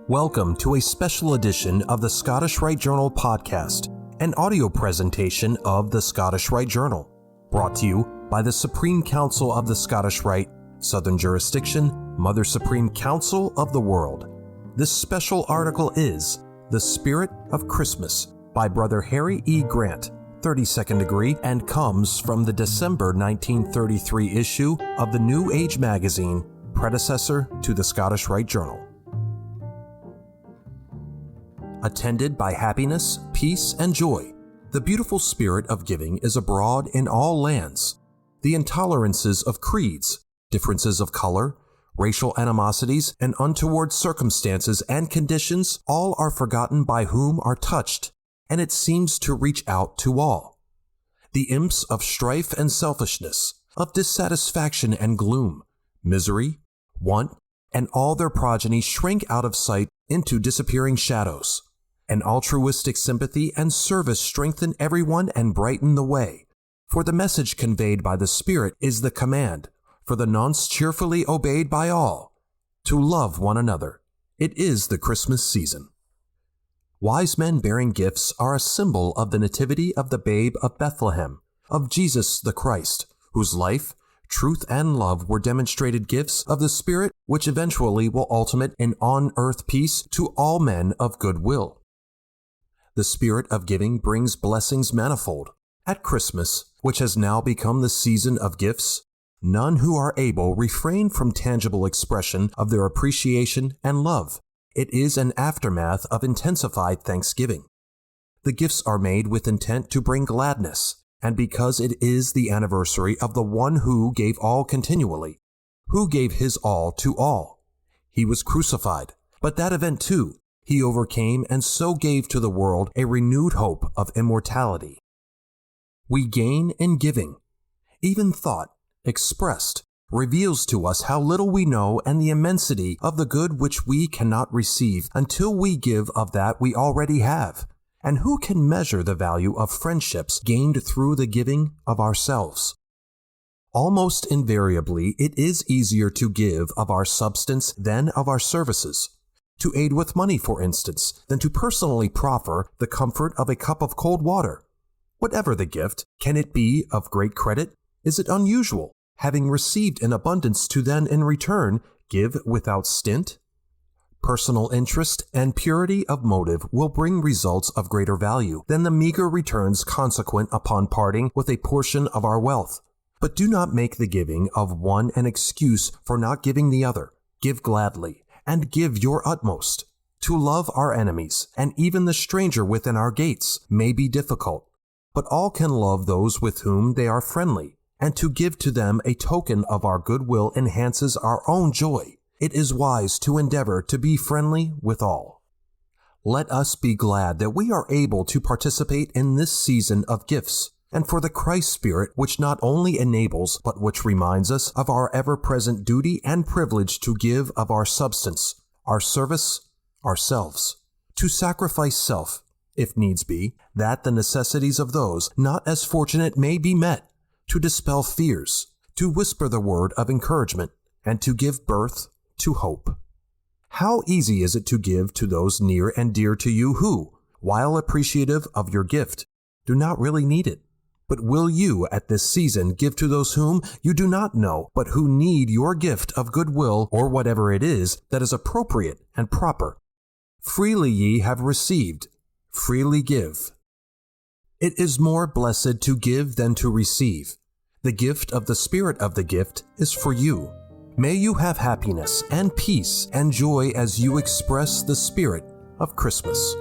Welcome to a special edition of the Scottish Rite Journal podcast, an audio presentation of the Scottish Rite Journal, brought to you by the Supreme Council of the Scottish Rite, Southern Jurisdiction, Mother Supreme Council of the World. This special article is The Spirit of Christmas by Brother Harry E. Grant, 32nd degree, and comes from the December 1933 issue of the New Age magazine, predecessor to the Scottish Rite Journal. Attended by happiness, peace, and joy, the beautiful spirit of giving is abroad in all lands. The intolerances of creeds, differences of color, racial animosities, and untoward circumstances and conditions all are forgotten by whom are touched, and it seems to reach out to all. The imps of strife and selfishness, of dissatisfaction and gloom, misery, want, and all their progeny shrink out of sight into disappearing shadows. An altruistic sympathy and service strengthen everyone and brighten the way. For the message conveyed by the Spirit is the command, for the nonce cheerfully obeyed by all, to love one another. It is the Christmas season. Wise men bearing gifts are a symbol of the nativity of the babe of Bethlehem, of Jesus the Christ, whose life, truth, and love were demonstrated gifts of the Spirit, which eventually will ultimate in on-earth peace to all men of good will. The spirit of giving brings blessings manifold. At Christmas, which has now become the season of gifts, none who are able refrain from tangible expression of their appreciation and love. It is an aftermath of intensified thanksgiving. The gifts are made with intent to bring gladness, and because it is the anniversary of the one who gave all continually, who gave his all to all. He was crucified, but that event too, he overcame and so gave to the world a renewed hope of immortality. We gain in giving. Even thought, expressed, reveals to us how little we know and the immensity of the good which we cannot receive until we give of that we already have. And who can measure the value of friendships gained through the giving of ourselves? Almost invariably, it is easier to give of our substance than of our services. To aid with money, for instance, than to personally proffer the comfort of a cup of cold water. Whatever the gift, can it be of great credit? Is it unusual, having received in abundance, to then in return give without stint? Personal interest and purity of motive will bring results of greater value than the meager returns consequent upon parting with a portion of our wealth. But do not make the giving of one an excuse for not giving the other. Give gladly, and give your utmost. To love our enemies, and even the stranger within our gates, may be difficult, but all can love those with whom they are friendly, and to give to them a token of our goodwill enhances our own joy. It is wise to endeavor to be friendly with all. Let us be glad that we are able to participate in this season of gifts, and for the Christ Spirit which not only enables but which reminds us of our ever-present duty and privilege to give of our substance, our service, ourselves, to sacrifice self, if needs be, that the necessities of those not as fortunate may be met, to dispel fears, to whisper the word of encouragement, and to give birth to hope. How easy is it to give to those near and dear to you who, while appreciative of your gift, do not really need it? But will you at this season give to those whom you do not know, but who need your gift of goodwill or whatever it is that is appropriate and proper? Freely ye have received, freely give. It is more blessed to give than to receive. The gift of the Spirit of the gift is for you. May you have happiness and peace and joy as you express the spirit of Christmas.